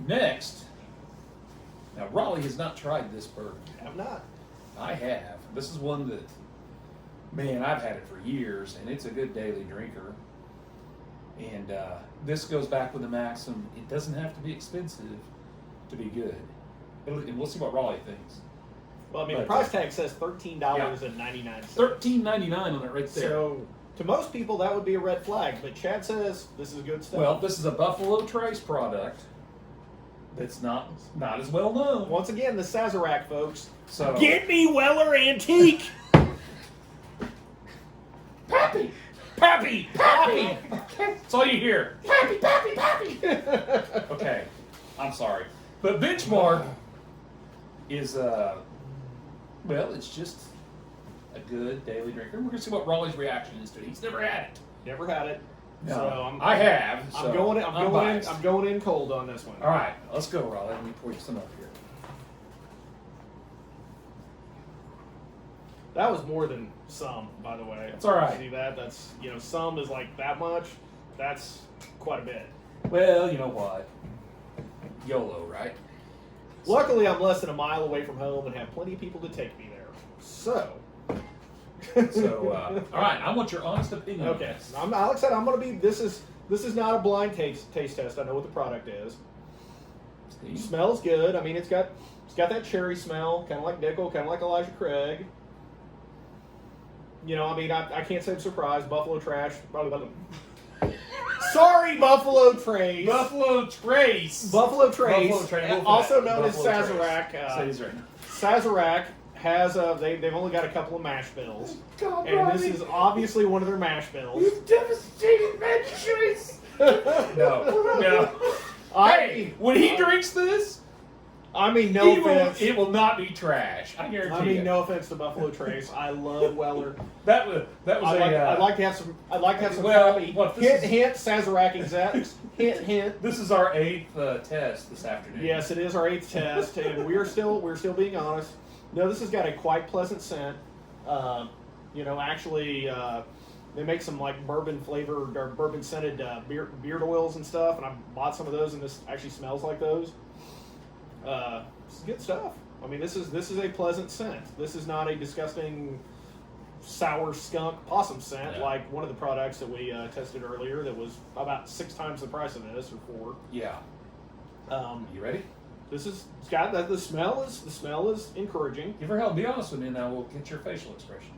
Next, now Raleigh has not tried this bourbon. I have not. I have. This is one that, man, I've had it for years, and it's a good daily drinker. And this goes back with the maxim, it doesn't have to be expensive to be good. And we'll see what Raleigh thinks. Well, I mean, the price tag says $13.99. $13.99 on it right there. So, to most people, that would be a red flag. But Chad says this is good stuff. Well, this is a Buffalo Trace product that's not as well known. Once again, the Sazerac, folks. So Get me Weller Antique! Pappy! Pappy! Pappy! That's all you hear. Pappy! Pappy! Pappy! Okay, I'm sorry. But Benchmark is, well, it's just a good daily drinker. We're going to see what Raleigh's reaction is to it. He's never had it. Never had it. No, So I have. So I'm going in cold on this one. All right, let's go, Raleigh. Let me pour you some up here. That was more than some, by the way. It's all right. See that? That's, some is like that much. That's quite a bit. Well, you know what? YOLO, right? Luckily, I'm less than a mile away from home and have plenty of people to take me there. So. So, all right, I want your honest opinion. Okay. Like I said, I'm going to be. This is not a blind taste test. I know what the product is. It smells good. I mean, it's got that cherry smell, kind of like Dickel, kind of like Elijah Craig. I mean, I can't say I'm surprised. Buffalo Trash. Sorry, Buffalo Trace. Buffalo Trace. Buffalo Trace. Buffalo Trace. Also known as Buffalo Sazerac. Say his right now. Sazerac has they've only got a couple of mash bills, and this is obviously one of their mash bills. You devastating bad choice. No. Hey, when he drinks this, I mean, no offense. It will not be trash. I guarantee you. I mean, no offense to Buffalo Trace. I love Weller. That was I'd like to have some. Well, copy. what, this Hint. Sazerac execs. Hint. This is our 8th test this afternoon. Yes, it is our 8th test, and we're still being honest. No, this has got a quite pleasant scent. Actually, they make some like bourbon flavored or bourbon scented beard oils and stuff, and I bought some of those, and this actually smells like those. This is good stuff. I mean, this is a pleasant scent. This is not a disgusting sour skunk possum scent like one of the products that we tested earlier that was about 6 times the price of this, or 4. Yeah. You ready? It's got that. The smell is encouraging. Give her hell. Be honest with me, and now we'll get your facial expression.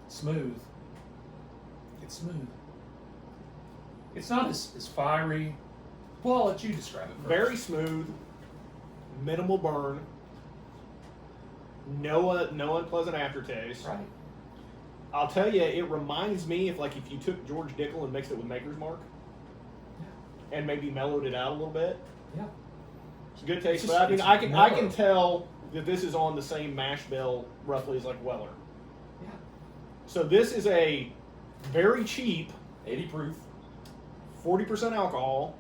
Smooth. It's smooth. It's not as fiery. Well, I'll let you describe it first. Very smooth, minimal burn, no unpleasant aftertaste. Right. I'll tell you, it reminds me if you took George Dickel and mixed it with Maker's Mark, and maybe mellowed it out a little bit. Yeah. It's a good taste, but I mean, I can tell that this is on the same mash bill roughly as like Weller. Yeah. So this is a very cheap, 80 proof, 40% alcohol,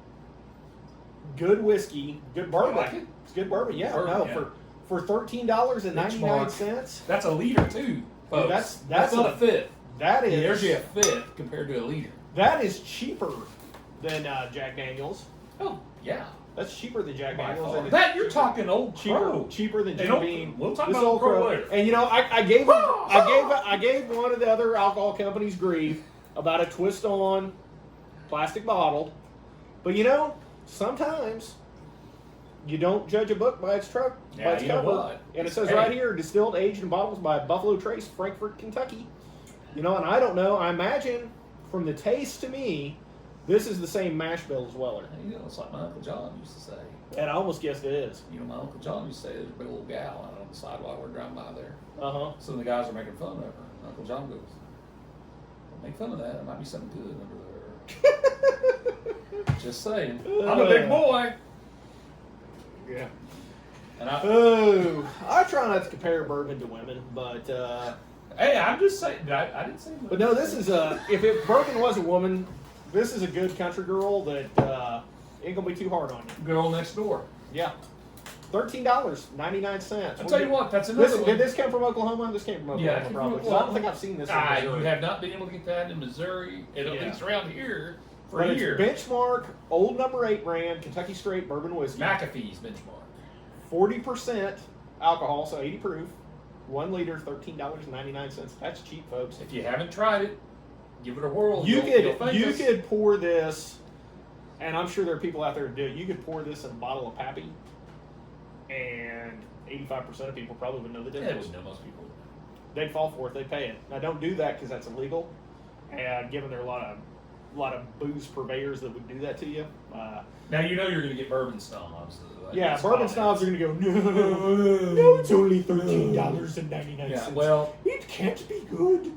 good whiskey, good bourbon. I like it. It's good bourbon. Yeah, Bourbon, yeah. For $13.99. That's a liter too, folks. That's not a fifth. That is. There's you a fifth compared to a liter. That is cheaper than Jack Daniels. Oh yeah. That's cheaper than Jack By Daniels. far. And That you're talking Old Crow. cheaper than And Jim Beam. We'll talk This about Old Crow later. And I gave one of the other alcohol companies grief about a twist on plastic bottle, but sometimes you don't judge a book by its by its you know cover. what? And it says right here, distilled, aged in bottles by Buffalo Trace, Frankfort, Kentucky. And I don't know. I imagine from the taste to me, this is the same mash bill as Weller. It's like my Uncle John used to say. And I almost guessed it is. My Uncle John used to say there's a big little gal out on the sidewalk we're driving by there. Some of the guys are making fun of her. And Uncle John goes, "Don't make fun of that. There might be something good under there." Just saying. I'm a big boy. Yeah. And I try not to compare bourbon to women, but hey, I'm just saying. I didn't say. But no, this is if bourbon was a woman, this is a good country girl that ain't gonna be too hard on you. Girl next door. Yeah. $13.99. I'll tell you what, that's another one. Did this come from Oklahoma? This came from Oklahoma, Yeah, it came from probably. 'Cause I Oklahoma. don't think I've seen this in You Missouri. have not been able to get that in Missouri, and at Yeah. least around here, for But a it's year. Benchmark, old number 8 brand, Kentucky Straight Bourbon Whiskey. McAfee's benchmark. 40% alcohol, so 80 proof. 1 liter, $13.99. That's cheap, folks. If you haven't tried it, give it a whirl. You You'll thank us. could pour this, and I'm sure there are people out there who do it. You could pour this in a bottle of Pappy, and 85% of people probably would know the Yeah, difference. we know most people. They'd fall for it. They pay it. Now, don't do that because that's illegal. And given there are a lot of booze purveyors that would do that to you. Now you know you're going to get bourbon snobs. Yeah, bourbon snobs are going to go, no, it's only $13.99. Yeah, well, it can't be good.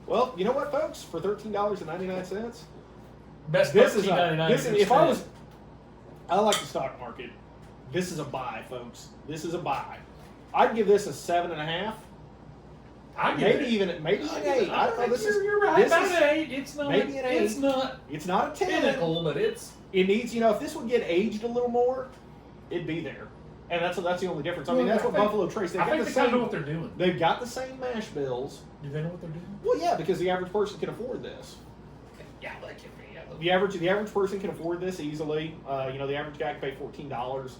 Well, you know what, folks? For $13.99, best this is $13.99. if I was, I like the stock market. This is a buy, folks. This is a buy. I'd give this a 7.5. Maybe even an 8. I don't know. This is you're right. this About is an 8. It's not. maybe an 8. It's not It's not a 10. pinnacle, but it's. It needs, if this would get aged a little more, it'd be there. And that's the only difference. I mean, that's what Buffalo Trace. They've I got think the they kind of know same. what they're doing. They've got the same mash bills. Do they know what they're doing? Well, yeah, because the average person can afford this. Yeah, they can be. The average person can afford this easily. The average guy can pay $14,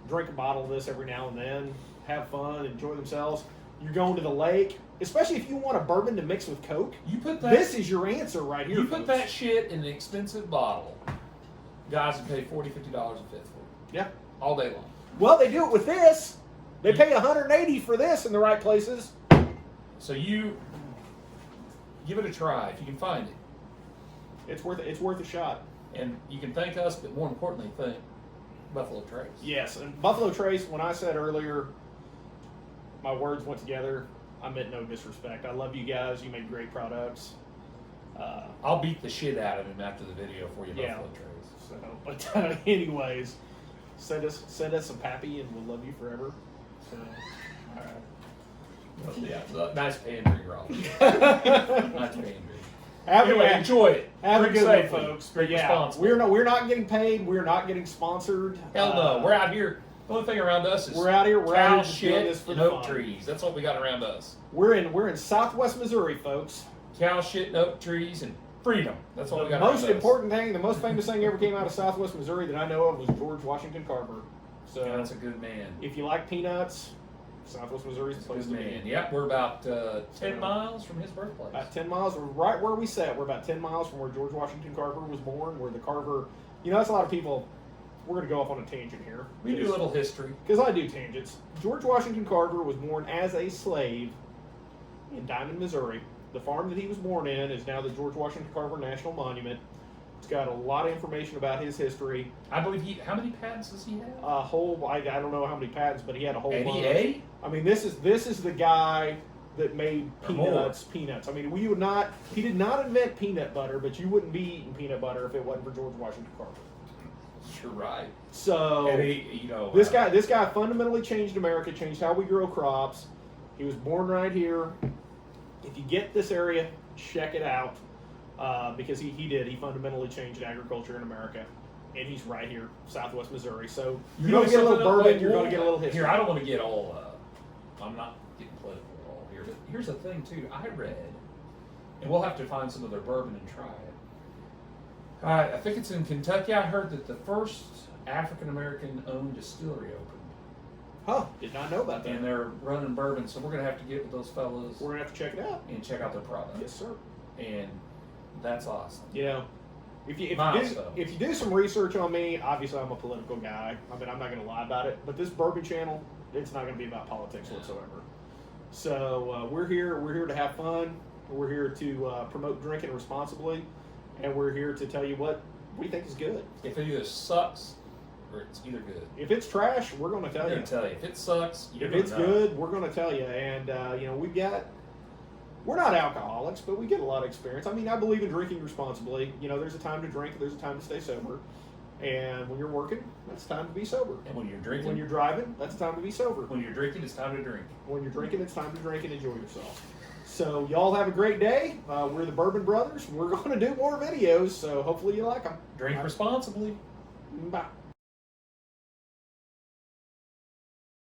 drink a bottle of this every now and then, have fun, enjoy themselves. You're going to the lake, especially if you want a bourbon to mix with Coke. You put that. This is your answer right here. You put folks. that shit in an expensive bottle. Guys would pay $40, $50 a fifth for it. Yeah. All day long. Well, they do it with this. They pay $180 for this in the right places. So you give it a try if you can find it. It's worth a shot. And you can thank us, but more importantly, thank Buffalo Trace. Yes, and Buffalo Trace, when I said earlier, my words went together, I meant no disrespect. I love you guys. You make great products. I'll beat the shit out of him after the video for you, Yeah. Buffalo Trace. So, but anyways, send us some Pappy, and we'll love you forever. So, all right. Well, yeah, nice pandering, Rob. Nice pandering. Anyway, enjoy it. Have Drink a good one, safely. folks. Drink Yeah, responsibly. we're not getting paid. We're not getting sponsored. Hell no. We're out here. The only thing around us is We're out here. We're cow out here just doing shit this for and the oak fun. trees. That's what we got around us. We're in Southwest Missouri, folks. Cow shit and oak trees and freedom. That's what we The got most around us. important thing, the most famous thing ever came out of Southwest Missouri that I know of was George Washington Carver. So Yeah, that's a good man. if you like peanuts, Southwest Missouri's the place Good to man. be. Yep, we're about 10 miles from his birthplace. About 10 miles, we're right where we sat. We're about 10 miles from where George Washington Carver was born, where the Carver, that's a lot of people, we're going to go off on a tangent here. We do a little history. Because I do tangents. George Washington Carver was born as a slave in Diamond, Missouri. The farm that he was born in is now the George Washington Carver National Monument. It's got a lot of information about his history. I believe how many patents does he have? A whole, I don't know how many patents, but he had a whole bunch. 88? I mean, this is the guy that made Or more. peanuts. I mean, he did not invent peanut butter, but you wouldn't be eating peanut butter if it wasn't for George Washington Carver. You're right. So And he, this guy fundamentally changed America, changed how we grow crops. He was born right here. If you get this area, check it out because he fundamentally changed agriculture in America, and he's right here, Southwest Missouri. So you're going to get a little bourbon, you're going to get a little history. Here, I don't want to get all. I'm not getting political at all here, but here's the thing too. I read, and we'll have to find some of their bourbon and try it. I think it's in Kentucky. I heard that the first African American owned distillery opened. Huh? Did not know about that. And they're running bourbon, so we're gonna have to get with those fellas We're gonna have to check it out. and check out their product. Yes, sir. And that's awesome. If you Milestone. do some research on me, obviously I'm a political guy. I mean, I'm not gonna lie about it. But this bourbon channel, it's not gonna be about politics whatsoever. So we're here to have fun. We're here to promote drinking responsibly, and we're here to tell you what we think is good. If it either sucks or it's either good. If it's trash, we're gonna tell I'm you. gonna tell you. If it sucks, you're If gonna it's know. good, we're going to tell you. And, we're not alcoholics, but we get a lot of experience. I mean, I believe in drinking responsibly. There's a time to drink, there's a time to stay sober. And when you're working, that's time to be sober. And when you're drinking, When you're driving, that's time to be sober. when you're drinking, it's time to drink. When you're drinking, it's time to drink and enjoy yourself. So, y'all have a great day. We're the Bourbon Brothers. We're going to do more videos, so hopefully you like them. Drink responsibly. Bye.